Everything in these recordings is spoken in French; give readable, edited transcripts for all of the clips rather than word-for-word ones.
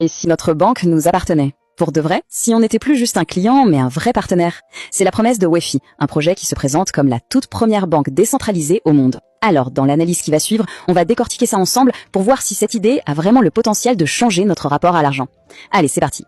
Et si notre banque nous appartenait? Pour de vrai, si on n'était plus juste un client, mais un vrai partenaire. C'est la promesse de Wefy, un projet qui se présente comme la toute première banque décentralisée au monde. Alors, dans l'analyse qui va suivre, on va décortiquer ça ensemble pour voir si cette idée a vraiment le potentiel de changer notre rapport à l'argent. Allez, c'est parti.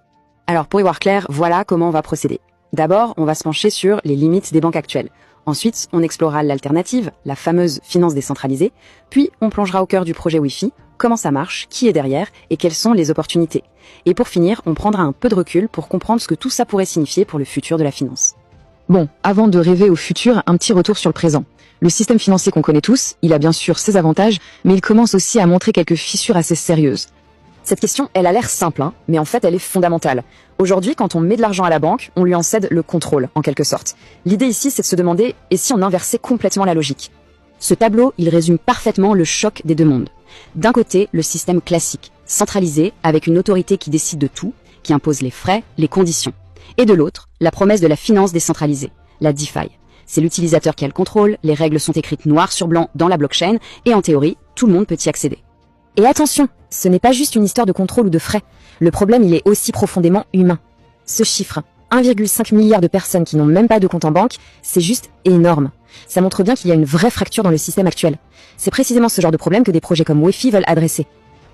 Alors, pour y voir clair, voilà comment on va procéder. D'abord, on va se pencher sur les limites des banques actuelles. Ensuite, on explorera l'alternative, la fameuse finance décentralisée. Puis, on plongera au cœur du projet Wefy, comment ça marche, qui est derrière et quelles sont les opportunités. Et pour finir, on prendra un peu de recul pour comprendre ce que tout ça pourrait signifier pour le futur de la finance. Bon, avant de rêver au futur, un petit retour sur le présent. Le système financier qu'on connaît tous, il a bien sûr ses avantages, mais il commence aussi à montrer quelques fissures assez sérieuses. Cette question, elle a l'air simple, mais en fait, elle est fondamentale. Aujourd'hui, quand on met de l'argent à la banque, on lui en cède le contrôle, en quelque sorte. L'idée ici, c'est de se demander, et si on inversait complètement la logique? Ce tableau, il résume parfaitement le choc des deux mondes. D'un côté, le système classique, centralisé, avec une autorité qui décide de tout, qui impose les frais, les conditions. Et de l'autre, la promesse de la finance décentralisée, la DeFi. C'est l'utilisateur qui a le contrôle, les règles sont écrites noir sur blanc dans la blockchain, et en théorie, tout le monde peut y accéder. Et attention, ce n'est pas juste une histoire de contrôle ou de frais. Le problème, il est aussi profondément humain. Ce chiffre, 1,5 milliard de personnes qui n'ont même pas de compte en banque, c'est juste énorme. Ça montre bien qu'il y a une vraie fracture dans le système actuel. C'est précisément ce genre de problème que des projets comme Wefy veulent adresser.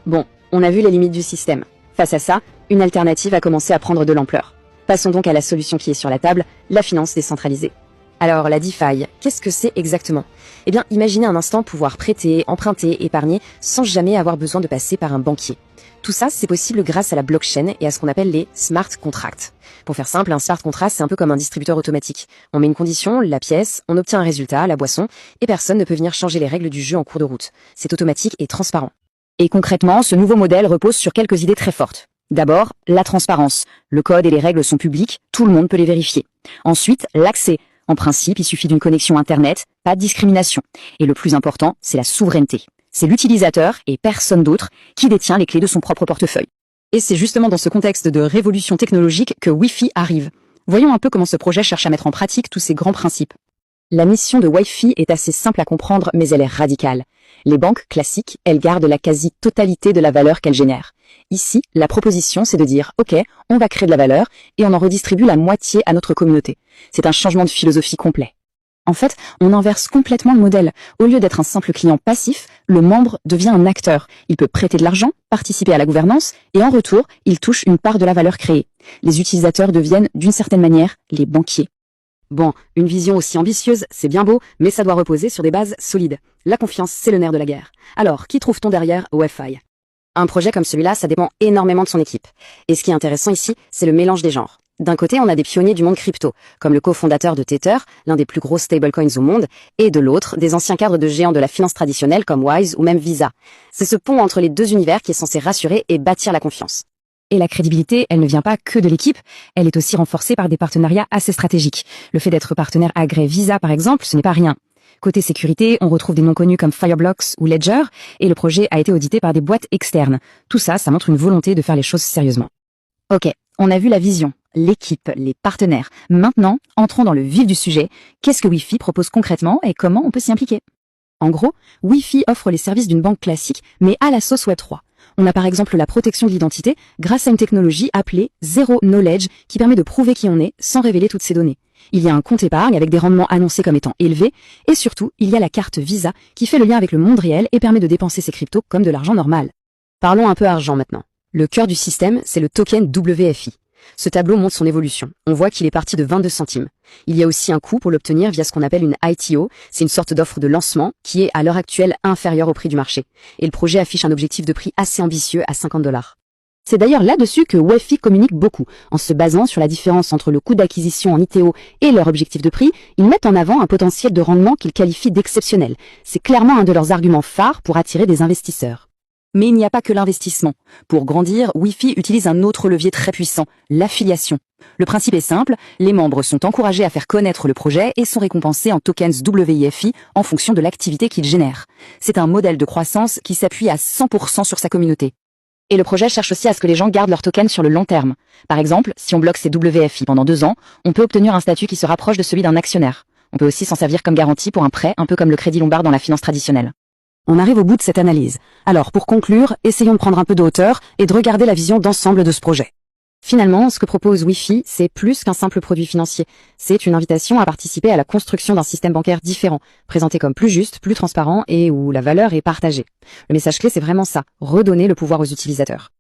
Bon, on a vu les limites du système. Face à ça, une alternative a commencé à prendre de l'ampleur. Passons donc à la solution qui est sur la table, la finance décentralisée. Alors, la DeFi, qu'est-ce que c'est exactement? Eh bien, imaginez un instant pouvoir prêter, emprunter, épargner, sans jamais avoir besoin de passer par un banquier. Tout ça, c'est possible grâce à la blockchain et à ce qu'on appelle les smart contracts. Pour faire simple, un smart contract, c'est un peu comme un distributeur automatique. On met une condition, la pièce, on obtient un résultat, la boisson, et personne ne peut venir changer les règles du jeu en cours de route. C'est automatique et transparent. Et concrètement, ce nouveau modèle repose sur quelques idées très fortes. D'abord, la transparence. Le code et les règles sont publics, tout le monde peut les vérifier. Ensuite, l'accès. En principe, il suffit d'une connexion Internet, pas de discrimination. Et le plus important, c'est la souveraineté. C'est l'utilisateur, et personne d'autre, qui détient les clés de son propre portefeuille. Et c'est justement dans ce contexte de révolution technologique que Wefy arrive. Voyons un peu comment ce projet cherche à mettre en pratique tous ces grands principes. La mission de Wefy est assez simple à comprendre, mais elle est radicale. Les banques classiques, elles gardent la quasi-totalité de la valeur qu'elles génèrent. Ici, la proposition, c'est de dire « Ok, on va créer de la valeur et on en redistribue la moitié à notre communauté ». C'est un changement de philosophie complet. En fait, on inverse complètement le modèle. Au lieu d'être un simple client passif, le membre devient un acteur. Il peut prêter de l'argent, participer à la gouvernance et en retour, il touche une part de la valeur créée. Les utilisateurs deviennent, d'une certaine manière, les banquiers. Bon, une vision aussi ambitieuse, c'est bien beau, mais ça doit reposer sur des bases solides. La confiance, c'est le nerf de la guerre. Alors, qui trouve-t-on derrière Wefy? Un projet comme celui-là, ça dépend énormément de son équipe. Et ce qui est intéressant ici, c'est le mélange des genres. D'un côté, on a des pionniers du monde crypto, comme le cofondateur de Tether, l'un des plus gros stablecoins au monde, et de l'autre, des anciens cadres de géants de la finance traditionnelle comme Wise ou même Visa. C'est ce pont entre les deux univers qui est censé rassurer et bâtir la confiance. Et la crédibilité, elle ne vient pas que de l'équipe, elle est aussi renforcée par des partenariats assez stratégiques. Le fait d'être partenaire agrès Visa, par exemple, ce n'est pas rien. Côté sécurité, on retrouve des noms connus comme Fireblocks ou Ledger, et le projet a été audité par des boîtes externes. Tout ça, ça montre une volonté de faire les choses sérieusement. Ok, on a vu la vision, l'équipe, les partenaires. Maintenant, entrons dans le vif du sujet. Qu'est-ce que Wefy propose concrètement et comment on peut s'y impliquer? En gros, Wefy offre les services d'une banque classique, mais à la sauce Web3. On a par exemple la protection de l'identité grâce à une technologie appelée Zero Knowledge qui permet de prouver qui on est sans révéler toutes ses données. Il y a un compte épargne avec des rendements annoncés comme étant élevés et surtout, il y a la carte Visa qui fait le lien avec le monde réel et permet de dépenser ses cryptos comme de l'argent normal. Parlons un peu argent maintenant. Le cœur du système, c'est le token WFI. Ce tableau montre son évolution. On voit qu'il est parti de 22 centimes. Il y a aussi un coût pour l'obtenir via ce qu'on appelle une ITO. C'est une sorte d'offre de lancement qui est à l'heure actuelle inférieure au prix du marché. Et le projet affiche un objectif de prix assez ambitieux à 50 $. C'est d'ailleurs là-dessus que Wefy communique beaucoup. En se basant sur la différence entre le coût d'acquisition en ITO et leur objectif de prix, ils mettent en avant un potentiel de rendement qu'ils qualifient d'exceptionnel. C'est clairement un de leurs arguments phares pour attirer des investisseurs. Mais il n'y a pas que l'investissement. Pour grandir, Wefy utilise un autre levier très puissant, l'affiliation. Le principe est simple, les membres sont encouragés à faire connaître le projet et sont récompensés en tokens WFI en fonction de l'activité qu'ils génèrent. C'est un modèle de croissance qui s'appuie à 100% sur sa communauté. Et le projet cherche aussi à ce que les gens gardent leurs tokens sur le long terme. Par exemple, si on bloque ces WFI pendant 2 ans, on peut obtenir un statut qui se rapproche de celui d'un actionnaire. On peut aussi s'en servir comme garantie pour un prêt, un peu comme le crédit lombard dans la finance traditionnelle. On arrive au bout de cette analyse. Alors, pour conclure, essayons de prendre un peu de hauteur et de regarder la vision d'ensemble de ce projet. Finalement, ce que propose Wi-Fi, c'est plus qu'un simple produit financier. C'est une invitation à participer à la construction d'un système bancaire différent, présenté comme plus juste, plus transparent et où la valeur est partagée. Le message clé, c'est vraiment ça, redonner le pouvoir aux utilisateurs.